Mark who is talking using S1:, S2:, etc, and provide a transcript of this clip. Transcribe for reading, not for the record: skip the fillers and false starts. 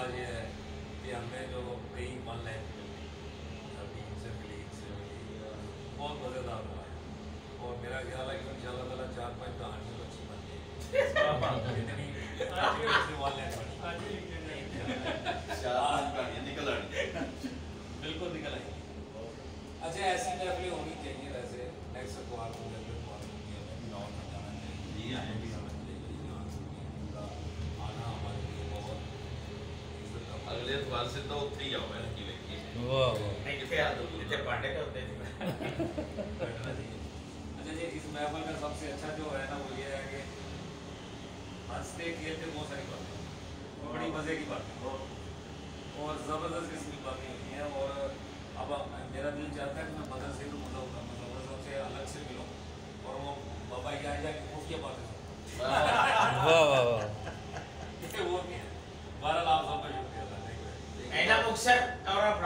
S1: आज ये है कि हमने जो कई मान लाइन अभी से मिली बहुत मज़ेदार हुआ है और मेरा ख्याल है कि इंशाल्लाह ताला 4-5 कहानियों को अच्छी बन गई बिल्कुल निकल आएंगी। अच्छा ऐसी महफिलें होनी चाहिए वैसे नेक्स्ट अखबार को आना हमारे लिए बहुत
S2: अगले अखबार से तो उत्ते ही आओ की लेके
S3: नहीं जिथे पांडे का होते
S1: अच्छा जी इस महफिल का सबसे अच्छा जो है ना वो ये है कि हंसते खेलते बहुत सारी बातें बड़ी मज़े की बातें और ज़बरदस्त किस्म की बातें होती हैं और अब मेरा दिल चाहता है कि मैं मदर से तो मदर सबसे अलग से मिलूँ और वो बाबा यहाँ जाके खुफिया बातें वो नहीं है। बहरहाल आप सबका शुक्रिया।
S3: मुक्सर और आप